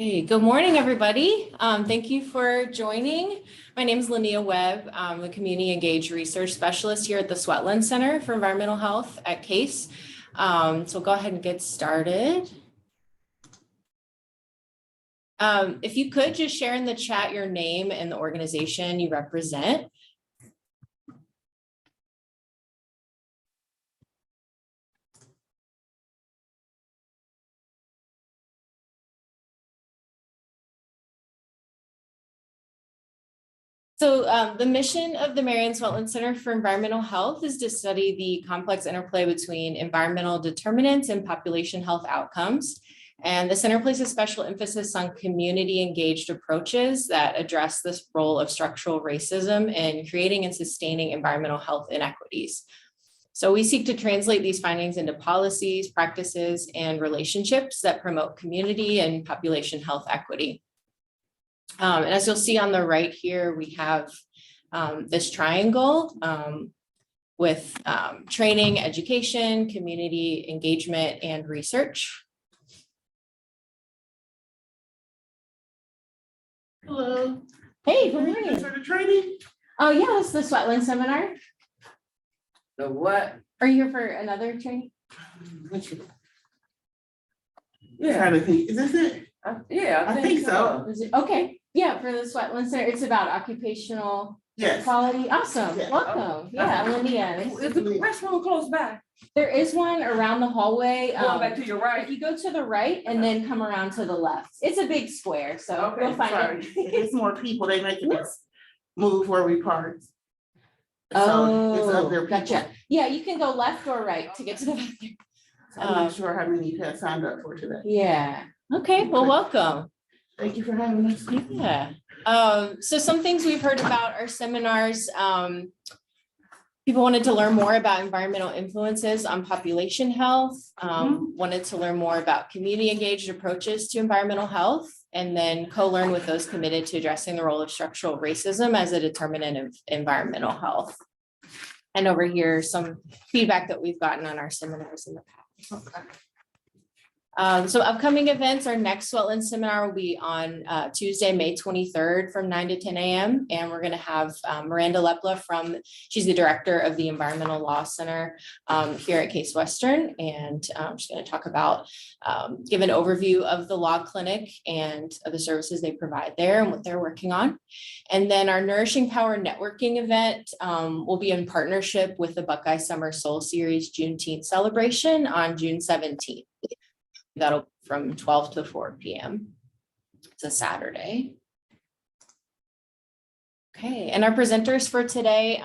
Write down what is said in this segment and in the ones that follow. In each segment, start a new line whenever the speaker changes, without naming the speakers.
Hey, good morning, everybody. Thank you for joining. My name is Linnea Webb. I'm the Community Engaged Research Specialist here at the Swetland Center for Environmental Health at CASE. So go ahead and get started. If you could just share in the chat your name and the organization you represent. So the mission of the Marion Swetland Center for Environmental Health is to study the complex interplay between environmental determinants and population health outcomes. And the center places special emphasis on community engaged approaches that address this role of structural racism in creating and sustaining environmental health inequities. So we seek to translate these findings into policies, practices, and relationships that promote community and population health equity. And as you'll see on the right here, we have this triangle with training, education, community engagement, and research.
Hello.
Hey, good morning.
For the training?
Oh yeah, it's the Swetland seminar.
The what?
Are you here for another training?
Yeah, trying to think. Is this it?
Yeah,
I think so.
Is it? Okay, yeah, for the Swetland Center, it's about occupational
Yes.
quality. Awesome,
Yeah.
welcome. Yeah, Linnea.
Is the restroom close by?
There is one around the hallway.
Going back to your
If
right?
you go to the right and then come around to the left, it's a big square, so
Okay,
you'll find
Sorry.
it.
If it's more people, they making us move where we parked. So it's up
Oh,
there.
gotcha. Yeah, you can go left or right to get to the bathroom.
I'm not sure how many have signed up for today.
Yeah, okay, well, welcome.
Thank you for having us.
Yeah, so some things we've heard about our seminars, people wanted to learn more about environmental influences on population health, wanted to learn more about community engaged approaches to environmental health, and then co-learn with those committed to addressing the role of structural racism as a determinant of environmental health. And over here, some feedback that we've gotten on our seminars in the past.
Okay.
So upcoming events, our next Swetland seminar will be on Tuesday, May 23rd from 9 to 10 a.m. And we're going to have Miranda Lepla she's the director of the Environmental Law Center here at Case Western. And she's going to talk about, give an overview of the law clinic and of the services they provide there and what they're working on. And then our Nourishing Power networking event will be in partnership with the Buckeye Summer Soul Series Juneteenth celebration on June 17th. That'll from 12 to 4 p.m. It's a Saturday. Okay, and our presenters for today,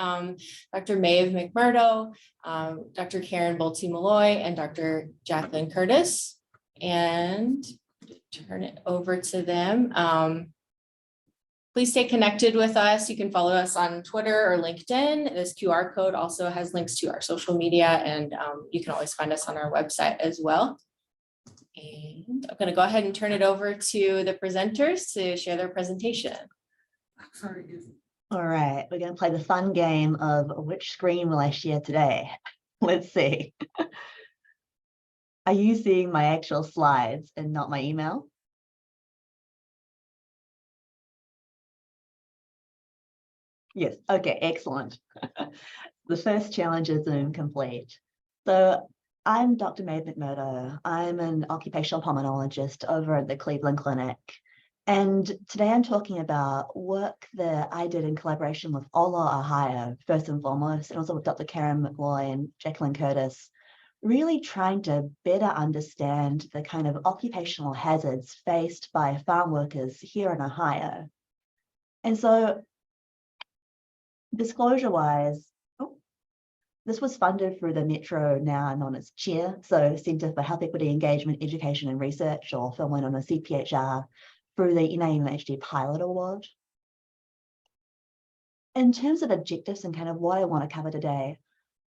Dr. Maeve MacMurdo, Dr. Karen Bolte Mulloy, and Dr. Jacqueline Curtis. And turn it over to them. Please stay connected with us. You can follow us on Twitter or LinkedIn. This QR code also has links to our social media, and you can always find us on our website as well. And I'm going to go ahead and turn it over to the presenters to share their presentation.
Sorry.
All right, we're going to play the fun game of which screen will I share today? Let's see. Are you seeing my actual slides and not my email? Yes, okay, excellent. The first challenge is Zoom complete. So I'm Dr. Maeve MacMurdo. I'm an occupational pulmonologist over at the Cleveland Clinic. And today I'm talking about work that I did in collaboration with Ola, Ohio, first and foremost, and also with Dr. Karen Mulloy and Jacqueline Curtis, really trying to better understand the kind of occupational hazards faced by farm workers here in Ohio. And so, disclosure-wise, this was funded through the Metro, now known as CHEER, so Centre for Health Equity Engagement, Education and Research, or formerly known as CPHR, through the NAMHD Pilot Award. In terms of objectives and kind of what I want to cover today,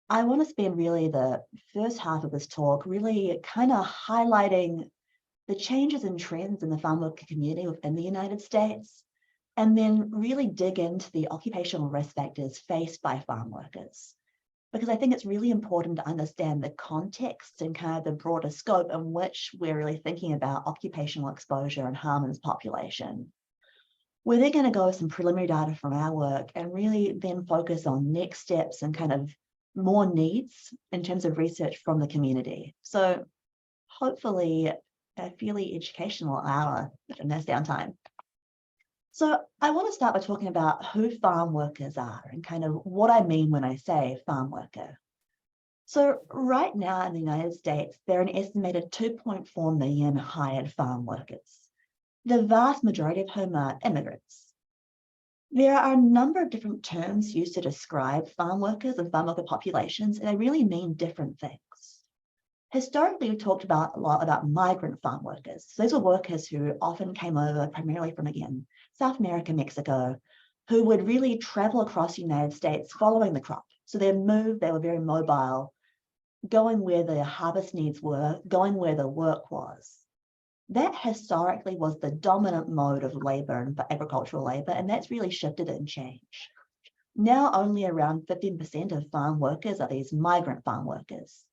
I want to spend really the first half of this talk really kind of highlighting the changes and trends in the farm worker community within the United States, and then really dig into the occupational risk factors faced by farm workers. because I think it's really important to understand the context and kind of the broader scope in which we're really thinking about occupational exposure and harm in this population. We're then going to go with some preliminary data from our work and really then focus on next steps and kind of more needs in terms of research from the community. So hopefully a fairly educational hour in this downtime. So I want to start by talking about who farm workers are and kind of what I mean when I say farm worker. So right now in the United States, there are an estimated 2.4 million hired farm workers, the vast majority of whom are immigrants. There are a number of different terms used to describe farm workers and farm worker populations, and they really mean different things. Historically, we talked a lot about migrant farm workers. So those were workers who often came over primarily from, again, South America, Mexico, who would really travel across the United States following the crop. So they moved, they were very mobile, going where the harvest needs were, going where the work was. That historically was the dominant mode of labor and agricultural labor, and that's really shifted and changed. Now only around 15% of farm workers are these migrant farm workers.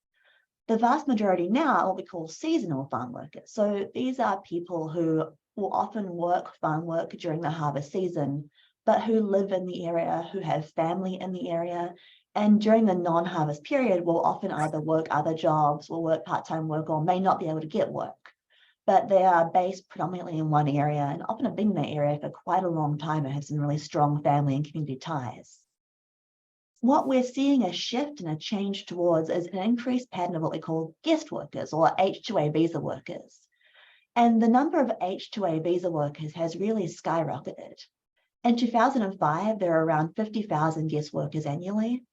The vast majority now are what we call seasonal farm workers. So these are people who will often work farm work during the harvest season, but who live in the area, who have family in the area, and during the non-harvest period will often either work other jobs, will work part-time work, or may not be able to get work. But they are based predominantly in one area and often have been in that area for quite a long time and have some really strong family and community ties. What we're seeing a shift and a change towards is an increased pattern of what we call guest workers or H-2A visa workers. And the number of H-2A visa workers has really skyrocketed. In 2005, there were around 50,000 guest workers annually.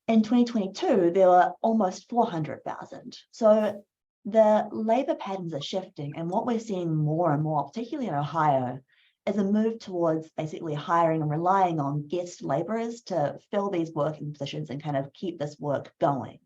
In 2022, there were almost 400,000. So the labor patterns are shifting, and what we're seeing more and more, particularly in Ohio, is a move towards basically hiring and relying on guest laborers to fill these working positions and kind of keep this work going.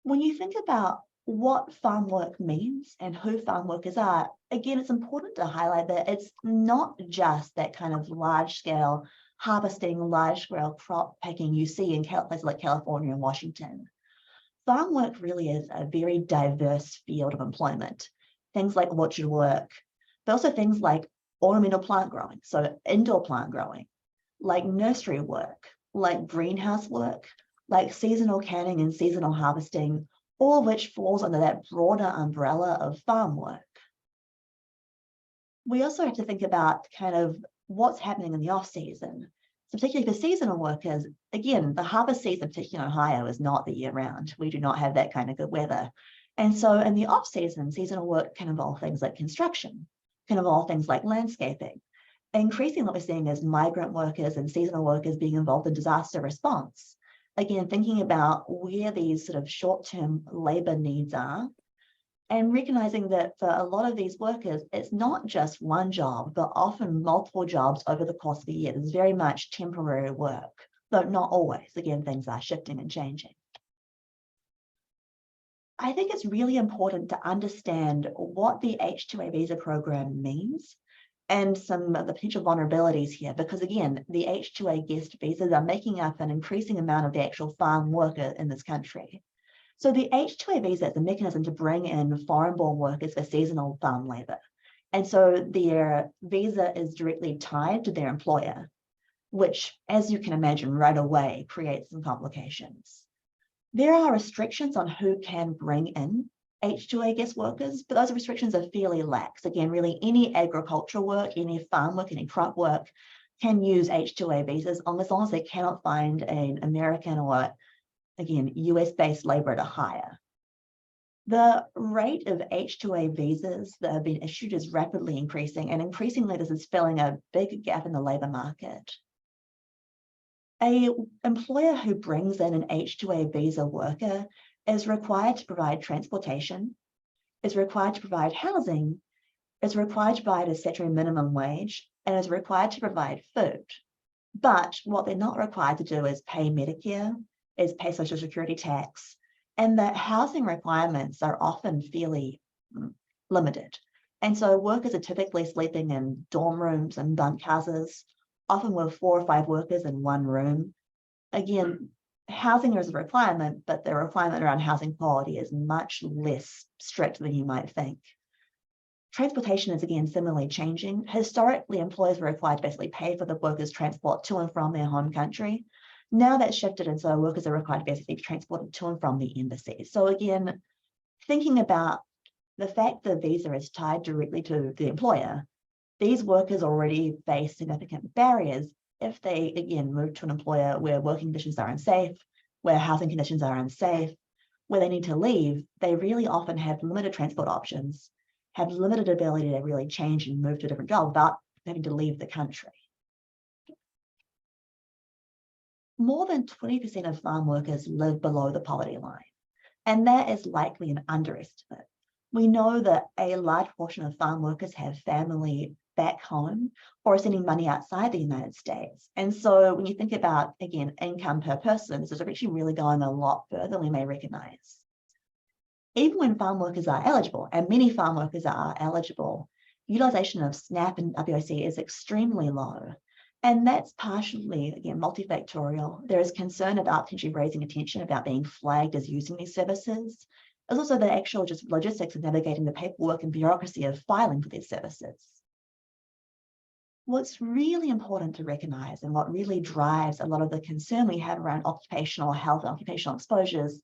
When you think about what farm work means and who farm workers are, again, it's important to highlight that it's not just that kind of large-scale harvesting, large-scale crop picking you see in places like California and Washington. Farm work really is a very diverse field of employment. Things like orchard work, but also things like ornamental plant growing, so indoor plant growing, like nursery work, like greenhouse work, like seasonal canning and seasonal harvesting, all of which falls under that broader umbrella of farm work. We also have to think about kind of what's happening in the off-season. So particularly for seasonal workers, again, the harvest season, particularly in Ohio, is not the year round. We do not have that kind of good weather. And so in the off-season, seasonal work can involve things like construction, can involve things like landscaping. Increasingly, what we're seeing is migrant workers and seasonal workers being involved in disaster response. Again, thinking about where these sort of short-term labor needs are, and recognizing that for a lot of these workers, it's not just one job, but often multiple jobs over the course of the year. There's very much temporary work, though not always. Again, things are shifting and changing. I think it's really important to understand what the H-2A visa program means and some of the potential vulnerabilities here, because again, the H-2A guest visas are making up an increasing amount of the actual farm worker in this country. So the H-2A visa is a mechanism to bring in foreign-born workers for seasonal farm labor. And so their visa is directly tied to their employer, which, as you can imagine, right away creates some complications. There are restrictions on who can bring in H-2A guest workers, but those restrictions are fairly lax. Again, really any agricultural work, any farm work, any crop work can use H-2A visas as long as they cannot find an American or, again, US-based labor to hire. The rate of H-2A visas that have been issued is rapidly increasing, and increasingly this is filling a big gap in the labor market. An employer who brings in an H-2A visa worker is required to provide transportation, is required to provide housing, is required to provide a statutory minimum wage, and is required to provide food. But what they're not required to do is pay Medicare, is pay Social Security tax, and the housing requirements are often fairly limited. And so workers are typically sleeping in dorm rooms and bunk houses, often with 4 or 5 workers in one room. again, housing is a requirement, but the requirement around housing quality is much less strict than you might think. Transportation is again similarly changing. Historically, employers were required to basically pay for the workers' transport to and from their home country. Now that's shifted, and so workers are required to basically be transported to and from the embassy. So again, thinking about the fact the visa is tied directly to the employer, these workers already face significant barriers if they, again, move to an employer where working conditions are unsafe, where housing conditions are unsafe, where they need to leave. They really often have limited transport options, have limited ability to really change and move to a different job without having to leave the country. More than 20% of farm workers live below the poverty line, and that is likely an underestimate. We know that a large portion of farm workers have family back home or are sending money outside the United States. And so when you think about, again, income per person, this is actually really going a lot further than we may recognize. Even when farm workers are eligible, and many farm workers are eligible, utilization of SNAP and WOC is extremely low. And that's partially, again, multifactorial. There is concern about potentially raising attention about being flagged as using these services. There's also the actual just logistics of navigating the paperwork and bureaucracy of filing for these services. What's really important to recognize, and what really drives a lot of the concern we have around occupational health and occupational exposures,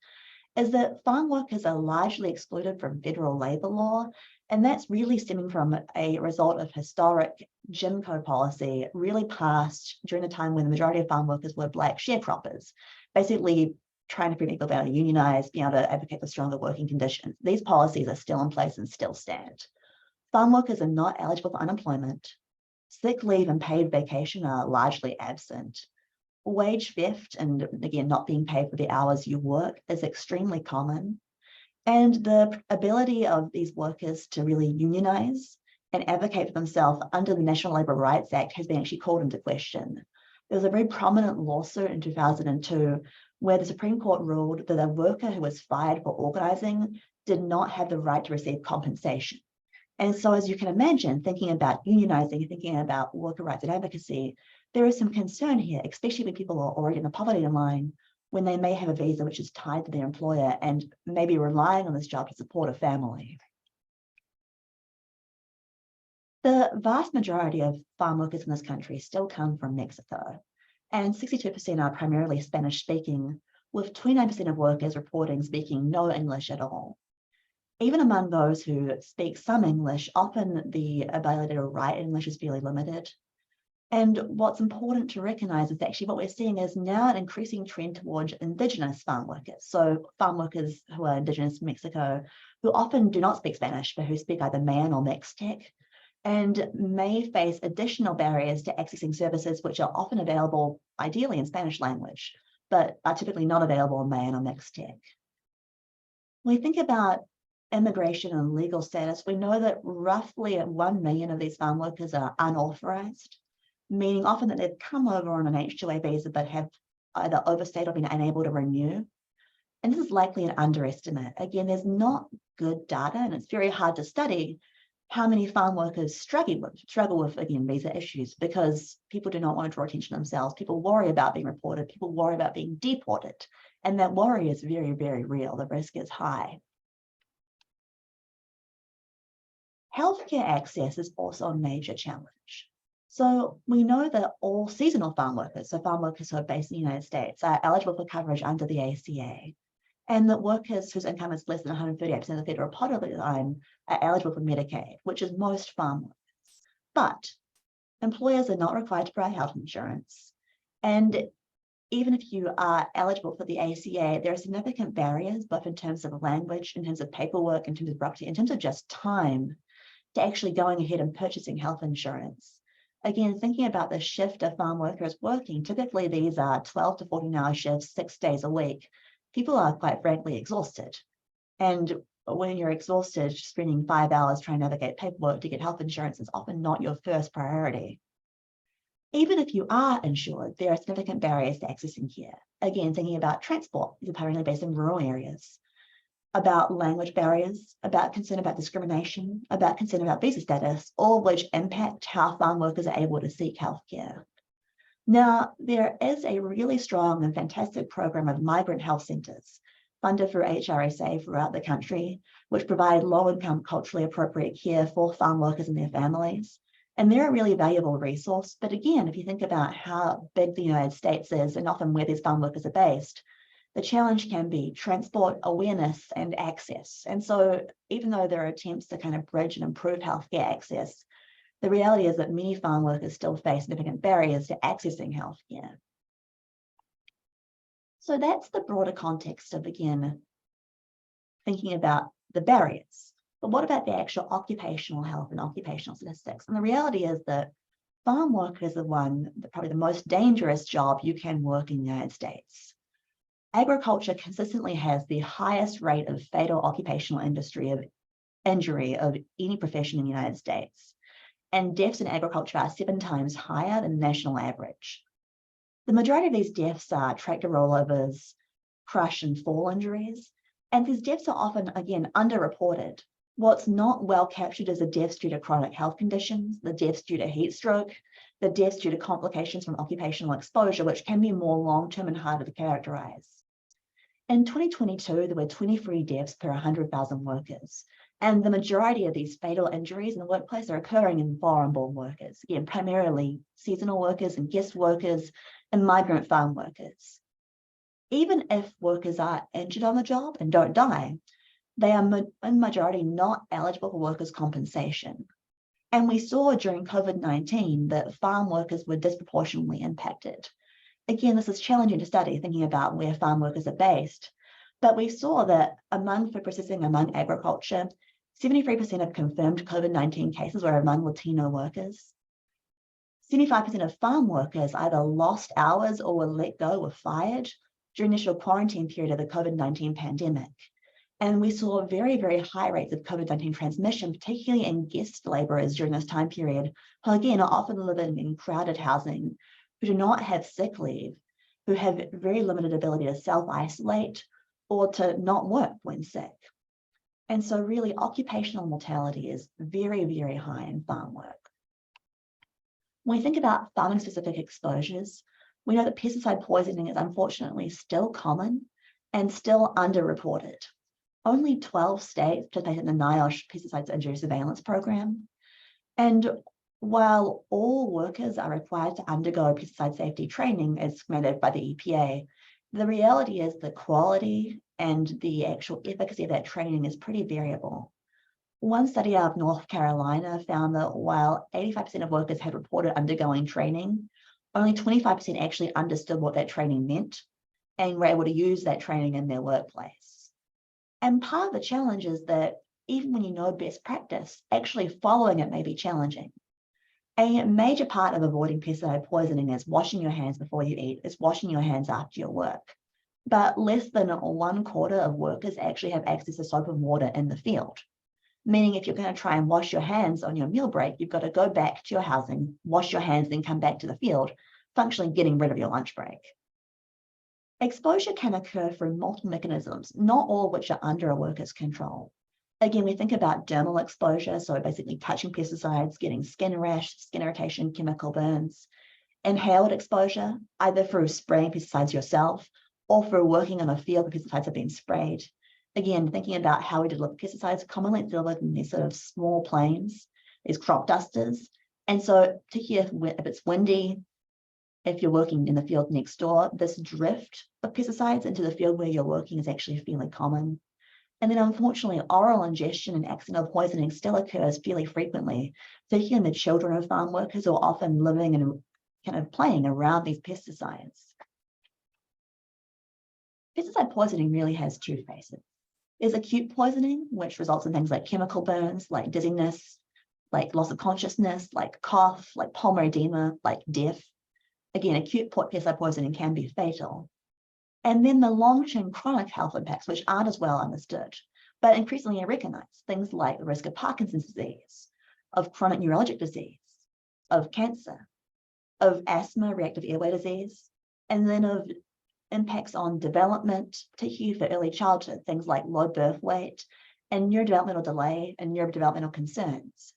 is that farm workers are largely excluded from federal labor law, and that's really stemming from a result of historic Jim Crow policy really passed during the time when the majority of farm workers were Black sharecroppers, basically trying to prevent people being able to unionize, being able to advocate for stronger working conditions. These policies are still in place and still stand. Farm workers are not eligible for unemployment. Sick leave and paid vacation are largely absent. Wage theft, and again, not being paid for the hours you work, is extremely common. And the ability of these workers to really unionize and advocate for themselves under the National Labour Rights Act has been actually called into question. There was a very prominent lawsuit in 2002 where the Supreme Court ruled that a worker who was fired for organizing did not have the right to receive compensation. And so, as you can imagine, thinking about unionizing, thinking about worker rights and advocacy, there is some concern here, especially when people are already in the poverty line, when they may have a visa which is tied to their employer and may be relying on this job to support a family. The vast majority of farm workers in this country still come from Mexico, and 62% are primarily Spanish speaking, with 29% of workers reporting speaking no English at all. Even among those who speak some English, often the ability to write English is fairly limited. And what's important to recognize is actually what we're seeing is now an increasing trend towards Indigenous farm workers. So farm workers who are Indigenous to Mexico, who often do not speak Spanish, but who speak either Mayan or Mixtec, and may face additional barriers to accessing services which are often available ideally in Spanish language, but are typically not available in Mayan or Mixtec. When we think about immigration and legal status, we know that roughly 1 million of these farm workers are unauthorized, meaning often that they've come over on an H-2A visa but have either overstayed or been unable to renew. And this is likely an underestimate. Again, there's not good data, and it's very hard to study how many farm workers struggle with again, visa issues, because people do not want to draw attention to themselves. People worry about being reported. People worry about being deported. And that worry is very, very real. The risk is high. Healthcare access is also a major challenge. So we know that all seasonal farm workers, so farm workers who are based in the United States, are eligible for coverage under the ACA, and that workers whose income is less than 138% of the federal poverty line are eligible for Medicaid, which is most farm workers. But employers are not required to provide health insurance. And even if you are eligible for the ACA, there are significant barriers, both in terms of language, in terms of paperwork, in terms of bureaucracy, in terms of just time to actually going ahead and purchasing health insurance. Again, thinking about the shift of farm workers working, typically these are 12 to 14-hour shifts, 6 days a week. People are quite frankly exhausted. And when you're exhausted, spending 5 hours trying to navigate paperwork to get health insurance is often not your first priority. Even if you are insured, there are significant barriers to accessing care. Again, thinking about transport, you're primarily based in rural areas, about language barriers, about concern about discrimination, about concern about visa status, all of which impact how farm workers are able to seek healthcare. Now, there is a really strong and fantastic program of migrant health centres funded through HRSA throughout the country, which provide low-income, culturally appropriate care for farm workers and their families. And they're a really valuable resource. But again, if you think about how big the United States is and often where these farm workers are based, the challenge can be transport, awareness, and access. And so even though there are attempts to kind of bridge and improve healthcare access, the reality is that many farm workers still face significant barriers to accessing healthcare. So that's the broader context of, again, thinking about the barriers. But what about the actual occupational health and occupational statistics? And the reality is that farm workers are probably the most dangerous job you can work in the United States. Agriculture consistently has the highest rate of fatal occupational injury of any profession in the United States. And deaths in agriculture are 7 times higher than the national average. The majority of these deaths are tractor rollovers, crush and fall injuries, and these deaths are often, again, underreported. What's not well captured is the deaths due to chronic health conditions, the deaths due to heat stroke, the deaths due to complications from occupational exposure, which can be more long-term and harder to characterize. In 2022, there were 23 deaths per 100,000 workers. And the majority of these fatal injuries in the workplace are occurring in foreign-born workers, again, primarily seasonal workers and guest workers and migrant farm workers. Even if workers are injured on the job and don't die, they are in majority not eligible for workers' compensation. And we saw during COVID-19 that farm workers were disproportionately impacted. Again, this is challenging to study, thinking about where farm workers are based. But we saw that among food processing, among agriculture, 73% of confirmed COVID-19 cases were among Latino workers. 75% of farm workers either lost hours or were let go or fired during the initial quarantine period of the COVID-19 pandemic. And we saw very, very high rates of COVID-19 transmission, particularly in guest laborers during this time period, who again are often living in crowded housing, who do not have sick leave, who have very limited ability to self-isolate or to not work when sick. And so really occupational mortality is very, very high in farm work. When we think about farming-specific exposures, we know that pesticide poisoning is unfortunately still common and still underreported. Only 12 states participate in the NIOSH Pesticides Injury Surveillance Program. And while all workers are required to undergo pesticide safety training as mandated by the EPA, the reality is the quality and the actual efficacy of that training is pretty variable. One study out of North Carolina found that while 85% of workers had reported undergoing training, only 25% actually understood what that training meant and were able to use that training in their workplace. And part of the challenge is that even when you know best practice, actually following it may be challenging. A major part of avoiding pesticide poisoning is washing your hands before you eat, is washing your hands after your work. But less than 1/4 of workers actually have access to soap and water in the field. Meaning if you're going to try and wash your hands on your meal break, you've got to go back to your housing, wash your hands, then come back to the field, functionally getting rid of your lunch break. Exposure can occur through multiple mechanisms, not all of which are under a worker's control. Again, we think about dermal exposure, so basically touching pesticides, getting skin rash, skin irritation, chemical burns. Inhaled exposure, either through spraying pesticides yourself or through working on a field where pesticides have been sprayed. Again, thinking about how we deliver pesticides, commonly delivered in these sort of small planes, these crop dusters. And so particularly if it's windy, if you're working in the field next door, this drift of pesticides into the field where you're working is actually fairly common. And then unfortunately, oral ingestion and accidental poisoning still occurs fairly frequently, particularly in the children of farm workers who are often living and kind of playing around these pesticides. Pesticide poisoning really has 2 phases. There's acute poisoning, which results in things like chemical burns, like dizziness, like loss of consciousness, like cough, like pulmonary edema, like death. Again, acute pesticide poisoning can be fatal. And then the long-term chronic health impacts, which aren't as well understood, but increasingly recognized, things like the risk of Parkinson's disease, of chronic neurologic disease, of cancer, of asthma, reactive airway disease, and then of impacts on development, particularly for early childhood, things like low birth weight and neurodevelopmental delay and neurodevelopmental concerns.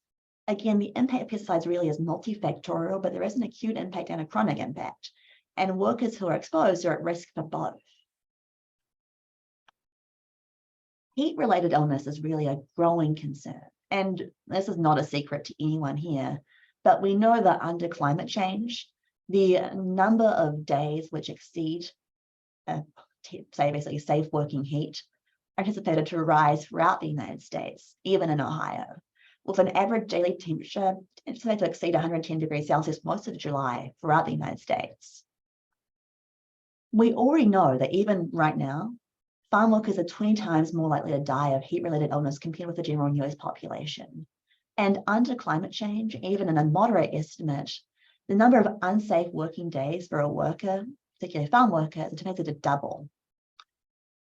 Again, the impact of pesticides really is multifactorial, but there is an acute impact and a chronic impact. And workers who are exposed are at risk for both. Heat-related illness is really a growing concern. And this is not a secret to anyone here, but we know that under climate change, the number of days which exceed, say basically safe working heat, are anticipated to rise throughout the United States, even in Ohio, with an average daily temperature anticipated to exceed 110 degrees Celsius most of July throughout the United States. We already know that even right now, farm workers are 20 times more likely to die of heat-related illness compared with the general US population. And under climate change, even in a moderate estimate, the number of unsafe working days for a worker, particularly a farm worker, is expected to double.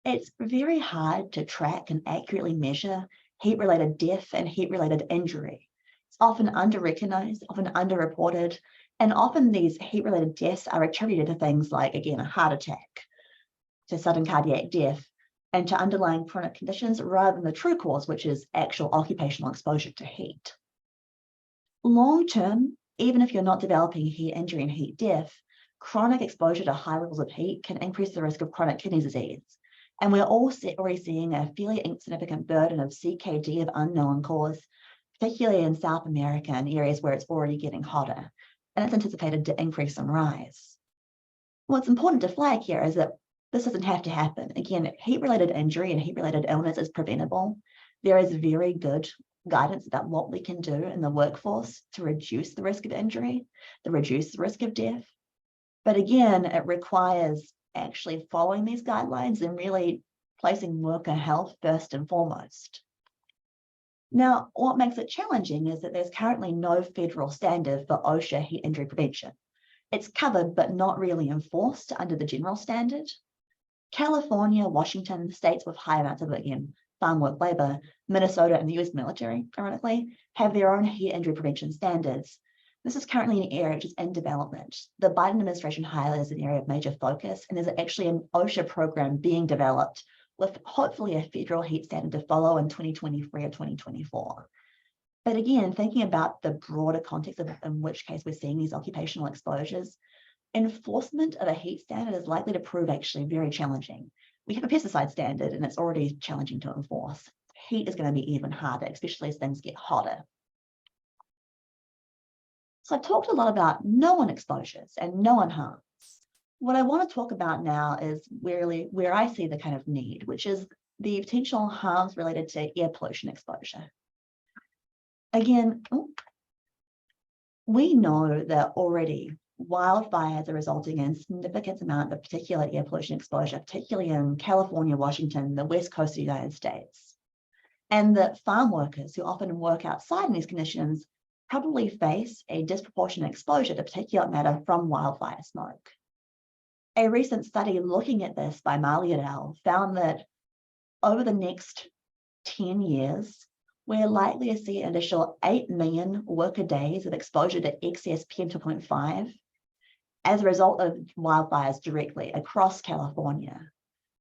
It's very hard to track and accurately measure heat-related death and heat-related injury. It's often under-recognized, often underreported, and often these heat-related deaths are attributed to things like, again, a heart attack, to sudden cardiac death, and to underlying chronic conditions rather than the true cause, which is actual occupational exposure to heat. Long term, even if you're not developing heat injury and heat death, chronic exposure to high levels of heat can increase the risk of chronic kidney disease. And we're already seeing a fairly insignificant burden of CKD of unknown cause, particularly in South America and areas where it's already getting hotter, and it's anticipated to increase and rise. What's important to flag here is that this doesn't have to happen. Again, heat-related injury and heat-related illness is preventable. There is very good guidance about what we can do in the workforce to reduce the risk of injury, to reduce the risk of death. But again, it requires actually following these guidelines and really placing worker health first and foremost. Now, what makes it challenging is that there's currently no federal standard for OSHA heat injury prevention. It's covered but not really enforced under the general standard. California, Washington, states with high amounts of, again, farm work labor, Minnesota and the US military, ironically, have their own heat injury prevention standards. This is currently an area which is in development. The Biden administration highlights an area of major focus, and there's actually an OSHA program being developed with hopefully a federal heat standard to follow in 2023 or 2024. But again, thinking about the broader context of in which case we're seeing these occupational exposures, enforcement of a heat standard is likely to prove actually very challenging. We have a pesticide standard and it's already challenging to enforce. Heat is going to be even harder, especially as things get hotter. So I've talked a lot about known exposures and known harms. What I want to talk about now is really where I see the kind of need, which is the potential harms related to air pollution exposure. Again, we know that already wildfires are resulting in significant amount of particulate air pollution exposure, particularly in California, Washington, the West Coast of the United States. And that farm workers who often work outside in these conditions probably face a disproportionate exposure to particulate matter from wildfire smoke. A recent study looking at this by Mulloy et al. Found that over the next 10 years, we're likely to see an additional 8 million worker days of exposure to excess PM2.5 as a result of wildfires directly across California.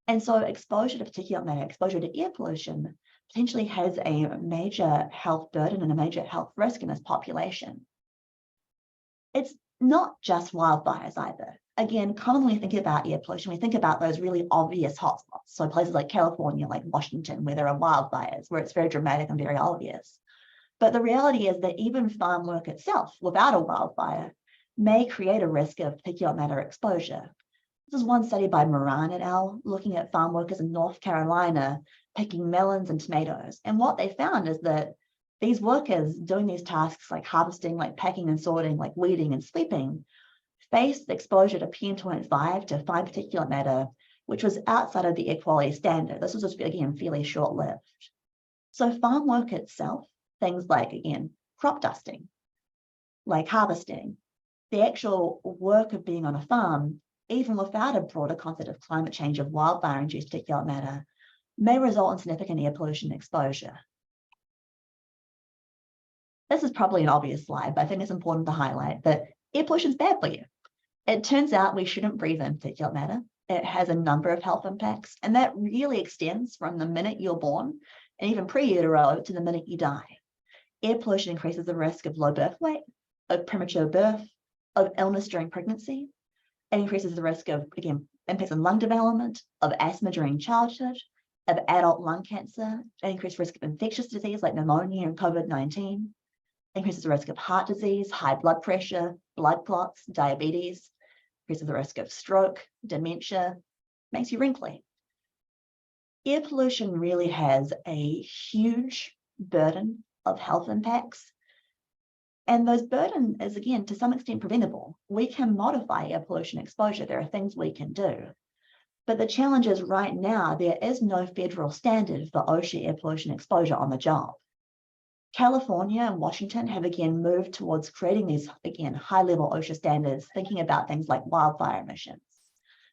And so exposure to particulate matter, exposure to air pollution potentially has a major health burden and a major health risk in this population. It's not just wildfires either. Again, commonly when we think about air pollution, we think about those really obvious hotspots. So places like California, like Washington, where there are wildfires, where it's very dramatic and very obvious. But the reality is that even farm work itself, without a wildfire, may create a risk of particulate matter exposure. This is one study by Moran et al. Looking at farm workers in North Carolina picking melons and tomatoes. And what they found is that these workers doing these tasks like harvesting, like packing and sorting, like weeding and sweeping, faced exposure to PM2.5 to fine particulate matter, which was outside of the air quality standard. This was just, again, fairly short-lived. So farm work itself, things like, again, crop dusting, like harvesting, the actual work of being on a farm, even without a broader concept of climate change of wildfire-induced particulate matter, may result in significant air pollution exposure. This is probably an obvious slide, but I think it's important to highlight that air pollution is bad for you. It turns out we shouldn't breathe in particulate matter. It has a number of health impacts, and that really extends from the minute you're born, and even pre-utero to the minute you die. Air pollution increases the risk of low birth weight, of premature birth, of illness during pregnancy. It increases the risk of, again, impacts on lung development, of asthma during childhood, of adult lung cancer, increased risk of infectious disease like pneumonia and COVID-19, increases the risk of heart disease, high blood pressure, blood clots, diabetes, increases the risk of stroke, dementia, makes you wrinkly. Air pollution really has a huge burden of health impacts. And those burden is, again, to some extent preventable. We can modify air pollution exposure. There are things we can do. But the challenge is right now, there is no federal standard for OSHA air pollution exposure on the job. California and Washington have again moved towards creating these, again, high-level OSHA standards, thinking about things like wildfire emissions.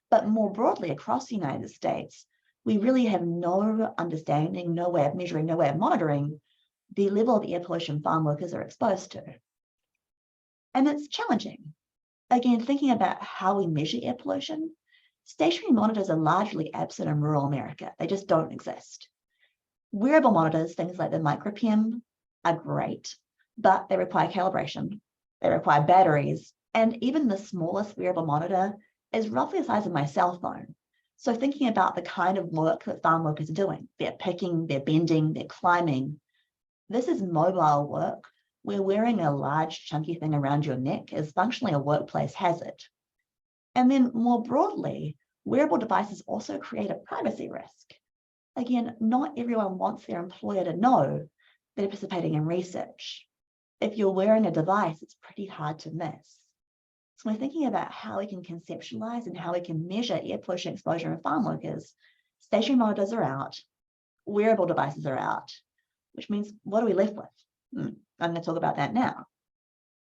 But more broadly across the United States, we really have no understanding, no way of measuring, no way of monitoring the level of air pollution farm workers are exposed to. And it's challenging. Again, thinking about how we measure air pollution, stationary monitors are largely absent in rural America. They just don't exist. Wearable monitors, things like the micro-PM, are great, but they require calibration, they require batteries, and even the smallest wearable monitor is roughly the size of my cell phone. So thinking about the kind of work that farm workers are doing, they're picking, they're bending, they're climbing. This is mobile work where wearing a large chunky thing around your neck is functionally a workplace hazard. And then more broadly, wearable devices also create a privacy risk. Again, not everyone wants their employer to know they're participating in research. If you're wearing a device, it's pretty hard to miss. So we're thinking about how we can conceptualize and how we can measure air pollution exposure in farm workers. Stationary monitors are out, wearable devices are out, which means what are we left with? I'm going to talk about that now.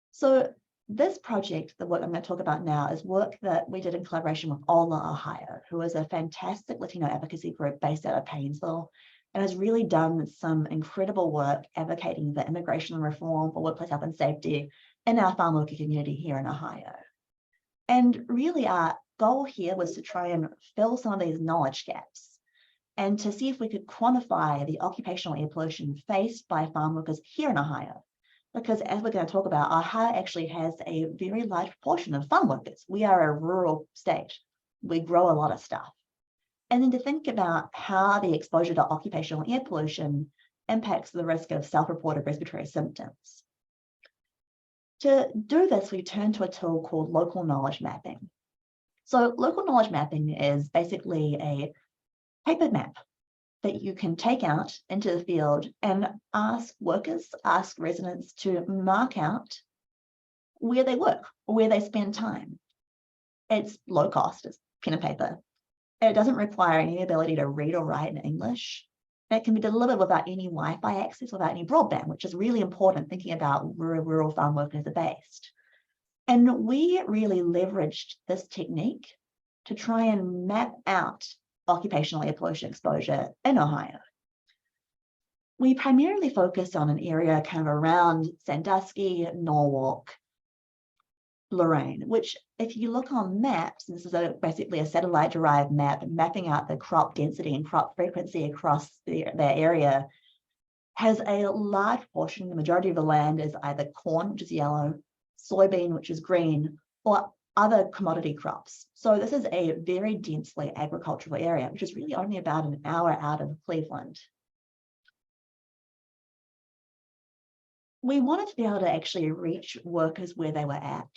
So this project, the work I'm going to talk about now, is work that we did in collaboration with OLA Ohio, who is a fantastic Latino advocacy group based out of Painesville, and has really done some incredible work advocating for immigration reform, for workplace health and safety in our farm worker community here in Ohio. And really our goal here was to try and fill some of these knowledge gaps and to see if we could quantify the occupational air pollution faced by farm workers here in Ohio. Because as we're going to talk about, Ohio actually has a very large proportion of farm workers. We are a rural state. We grow a lot of stuff. And then to think about how the exposure to occupational air pollution impacts the risk of self-reported respiratory symptoms. To do this, we turn to a tool called local knowledge mapping. So local knowledge mapping is basically a paper map that you can take out into the field and ask workers, ask residents to mark out where they work or where they spend time. It's low cost, it's pen and paper. It doesn't require any ability to read or write in English. It can be delivered without any Wi-Fi access, without any broadband, which is really important thinking about where rural farm workers are based. And we really leveraged this technique to try and map out occupational air pollution exposure in Ohio. We primarily focused on an area kind of around Sandusky, Norwalk, Lorraine, which if you look on maps, this is basically a satellite-derived map mapping out the crop density and crop frequency across their area, has a large portion, the majority of the land is either corn, which is yellow, soybean, which is green, or other commodity crops. So this is a very densely agricultural area, which is really only about an hour out of Cleveland. We wanted to be able to actually reach workers where they were at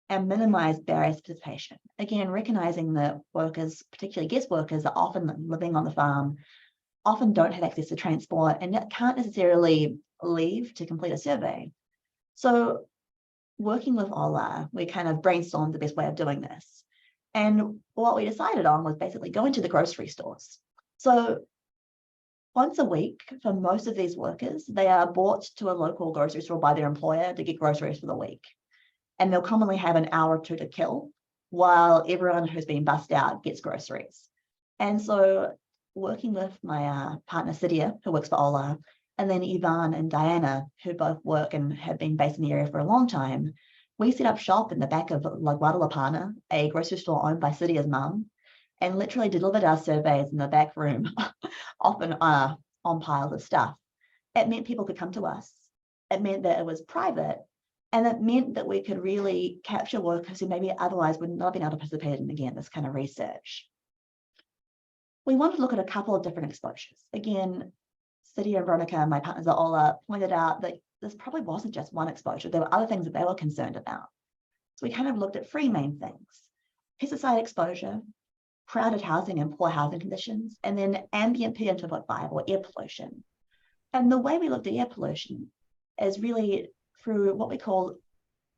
and minimize barriers to participation. Again, recognizing that workers, particularly guest workers, are often living on the farm, often don't have access to transport and can't necessarily leave to complete a survey. So working with Ola, we kind of brainstormed the best way of doing this. And what we decided on was basically going to the grocery stores. So once a week, for most of these workers, they are brought to a local grocery store by their employer to get groceries for the week. And they'll commonly have an hour or two to kill while everyone who's been bussed out gets groceries. And so working with my partner, Cydia, who works for Ola, and then Yvonne and Diana, who both work and have been based in the area for a long time, we set up shop in the back of La Guadalupana, a grocery store owned by Cydia's mum, and literally delivered our surveys in the back room, often on piles of stuff. It meant people could come to us. it meant that it was private, and it meant that we could really capture workers who maybe otherwise would not have been able to participate in, again, this kind of research. We wanted to look at a couple of different exposures. Again, City and Veronica, my partners at Ola, pointed out that this probably wasn't just one exposure. There were other things that they were concerned about. So we kind of looked at three main things: pesticide exposure, crowded housing and poor housing conditions, and then ambient PM2.5 or air pollution. And the way we looked at air pollution is really through what we call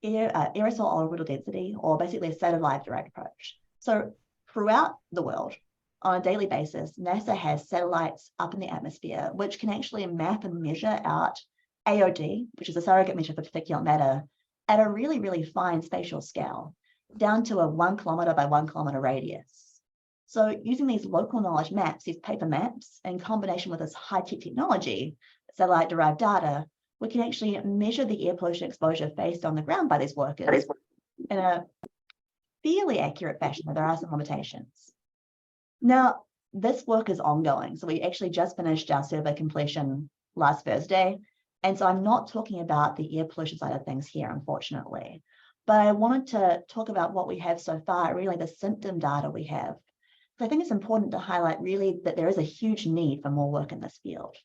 aerosol orbital density, or basically a satellite direct approach. So throughout the world, on a daily basis, NASA has satellites up in the atmosphere, which can actually map and measure out AOD, which is a surrogate measure for particulate matter, at a really, really fine spatial scale, down to a 1 kilometer by 1 kilometer radius. So using these local knowledge maps, these paper maps, in combination with this high-tech technology, satellite-derived data, we can actually measure the air pollution exposure faced on the ground by these workers in a fairly accurate fashion, but there are some limitations. Now, this work is ongoing. So we actually just finished our survey completion last Thursday. And so I'm not talking about the air pollution side of things here, unfortunately. But I wanted to talk about what we have so far, really the symptom data we have. So I think it's important to highlight really that there is a huge need for more work in this field.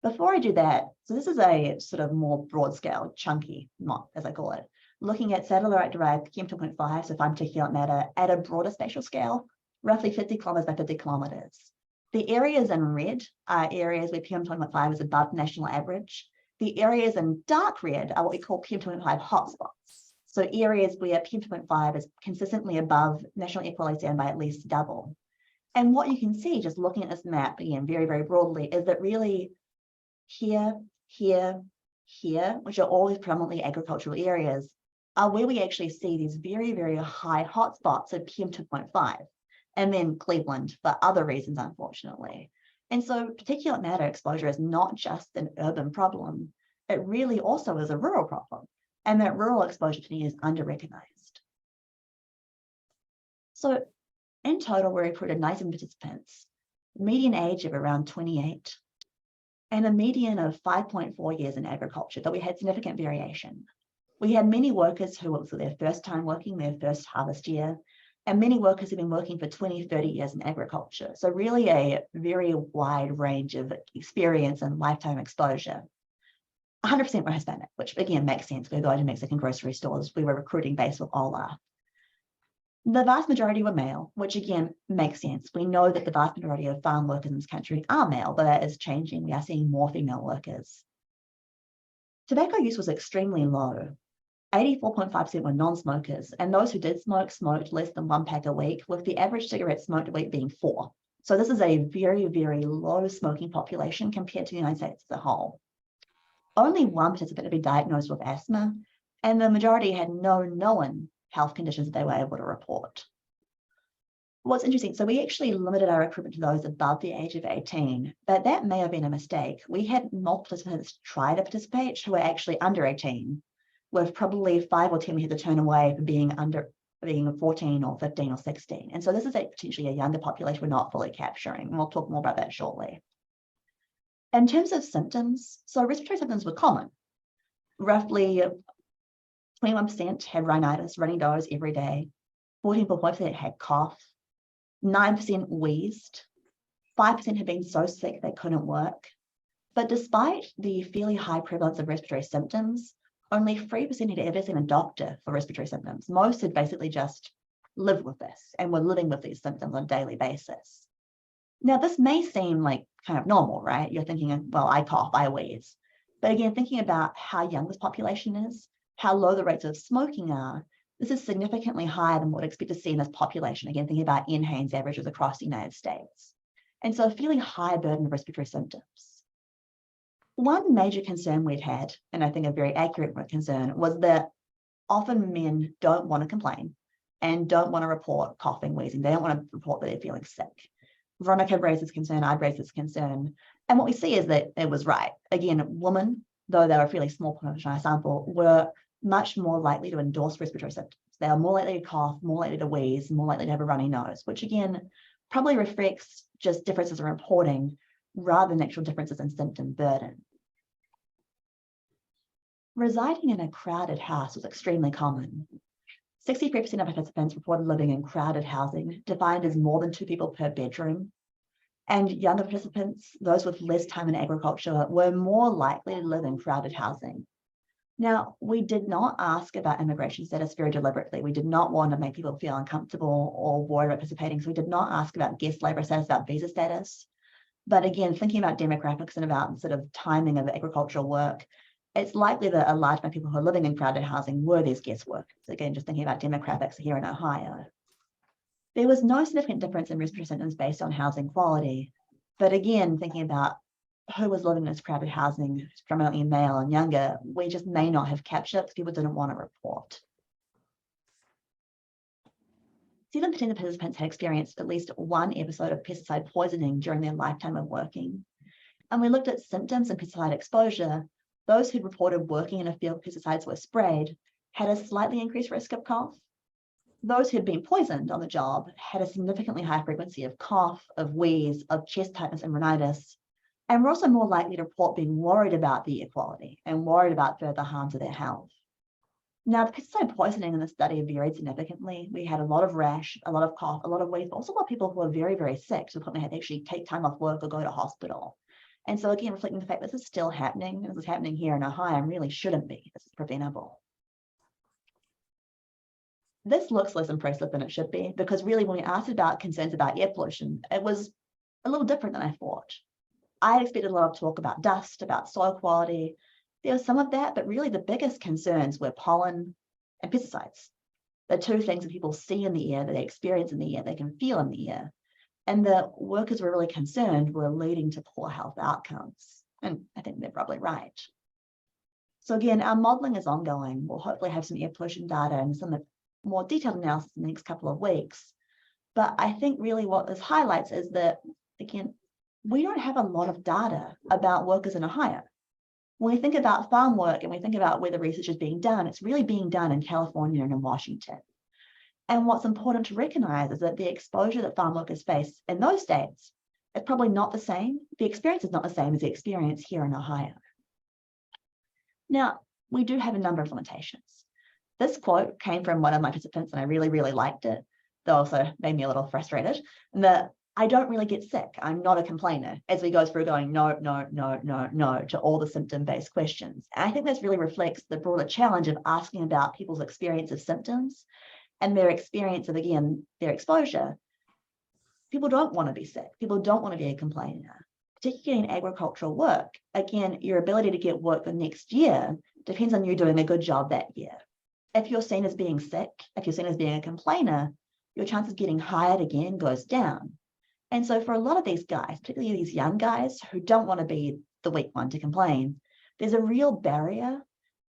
Before I do that, so this is a sort of more broad scale, chunky, not as I call it, looking at satellite-derived PM2.5, so fine particulate matter, at a broader spatial scale, roughly 50 kilometers by 50 kilometers. The areas in red are areas where PM2.5 is above national average. The areas in dark red are what we call PM2.5 hotspots. So areas where PM2.5 is consistently above national air quality standard by at least double. And what you can see, just looking at this map, again, very, very broadly, is that really here, here, here, which are always predominantly agricultural areas, are where we actually see these very, very high hotspots of PM2.5. And then Cleveland for other reasons, unfortunately. And so particulate matter exposure is not just an urban problem. It really also is a rural problem. And that rural exposure to me is under-recognized. So in total, we recruited 19 participants, median age of around 28, and a median of 5.4 years in agriculture, though we had significant variation. We had many workers who it was their first time working, their first harvest year, and many workers have been working for 20, 30 years in agriculture. So really a very wide range of experience and lifetime exposure. 100% were Hispanic, which again makes sense. We go to Mexican grocery stores. We were recruiting based with Ola. The vast majority were male, which again makes sense. We know that the vast majority of farm workers in this country are male, but that is changing. We are seeing more female workers. Tobacco use was extremely low. 84.5% were non-smokers, and those who did smoke smoked less than 1 pack a week, with the average cigarette smoked a week being 4. So this is a very, very low smoking population compared to the United States as a whole. Only one participant had been diagnosed with asthma, and the majority had no known health conditions that they were able to report. What's interesting, so we actually limited our recruitment to those above the age of 18, but that may have been a mistake. We had multiple participants try to participate who were actually under 18, with probably 5 or 10 we had to turn away for being 14 or 15 or 16. And so this is potentially a younger population we're not fully capturing, and we'll talk more about that shortly. In terms of symptoms, so respiratory symptoms were common. Roughly 21% had rhinitis, runny nose every day. 14.1% had cough. 9% wheezed. 5% had been so sick they couldn't work. But despite the fairly high prevalence of respiratory symptoms, only 3% had ever seen a doctor for respiratory symptoms. Most had basically just lived with this and were living with these symptoms on a daily basis. Now, this may seem like kind of normal, right? You're thinking, well, I cough, I wheeze. But again, thinking about how young this population is, how low the rates of smoking are, this is significantly higher than what we expect to see in this population. Again, thinking about NHANES averages across the United States. And so a fairly high burden of respiratory symptoms. One major concern we've had, and I think a very accurate concern, was that often men don't want to complain and don't want to report coughing, wheezing. They don't want to report that they're feeling sick. Veronica raised this concern, I'd raised this concern. And what we see is that it was right. Again, women, though they were a fairly small population of our sample, were much more likely to endorse respiratory symptoms. They are more likely to cough, more likely to wheeze, more likely to have a runny nose, which again, probably reflects just differences in reporting rather than actual differences in symptom burden. Residing in a crowded house was extremely common. 63% of participants reported living in crowded housing, defined as more than 2 people per bedroom. And younger participants, those with less time in agriculture, were more likely to live in crowded housing. Now, we did not ask about immigration status very deliberately. We did not want to make people feel uncomfortable or worried about participating. So we did not ask about guest labor status, about visa status. But again, thinking about demographics and about sort of timing of agricultural work, it's likely that a large amount of people who are living in crowded housing were these guest workers. Again, just thinking about demographics here in Ohio. There was no significant difference in respiratory symptoms based on housing quality. But again, thinking about who was living in this crowded housing, primarily male and younger, we just may not have captured because people didn't want to report. 7% of participants had experienced at least one episode of pesticide poisoning during their lifetime of working. And we looked at symptoms and pesticide exposure. Those who reported working in a field where pesticides were sprayed had a slightly increased risk of cough. Those who had been poisoned on the job had a significantly higher frequency of cough, of wheeze, of chest tightness and rhinitis, and were also more likely to report being worried about the air quality and worried about further harm to their health. Now, the pesticide poisoning in the study varied significantly. We had a lot of rash, a lot of cough, a lot of wheeze, but also a lot of people who were very, very sick to the point they had to actually take time off work or go to hospital. And so again, reflecting the fact this is still happening, this is happening here in Ohio and really shouldn't be. This is preventable. This looks less impressive than it should be, because really when we asked about concerns about air pollution, it was a little different than I thought. I had expected a lot of talk about dust, about soil quality. There was some of that, but really the biggest concerns were pollen and pesticides. The two things that people see in the air, that they experience in the air, they can feel in the air. And the workers were really concerned were leading to poor health outcomes. And I think they're probably right. So again, our modeling is ongoing. We'll hopefully have some air pollution data and some more detailed analysis in the next couple of weeks. But I think really what this highlights is that, again, we don't have a lot of data about workers in Ohio. When we think about farm work and we think about where the research is being done, it's really being done in California and in Washington. And what's important to recognize is that the exposure that farm workers face in those states is probably not the same. The experience is not the same as the experience here in Ohio. Now, we do have a number of limitations. This quote came from one of my participants and I really, really liked it. They also made me a little frustrated. And that I don't really get sick. I'm not a complainer, as we go through going no, no, no, no, no to all the symptom-based questions. And I think this really reflects the broader challenge of asking about people's experience of symptoms and their experience of, again, their exposure. People don't want to be sick. People don't want to be a complainer, particularly in agricultural work. Again, your ability to get work the next year depends on you doing a good job that year. If you're seen as being sick, if you're seen as being a complainer, your chance of getting hired again goes down. And so for a lot of these guys, particularly these young guys who don't want to be the weak one to complain, there's a real barrier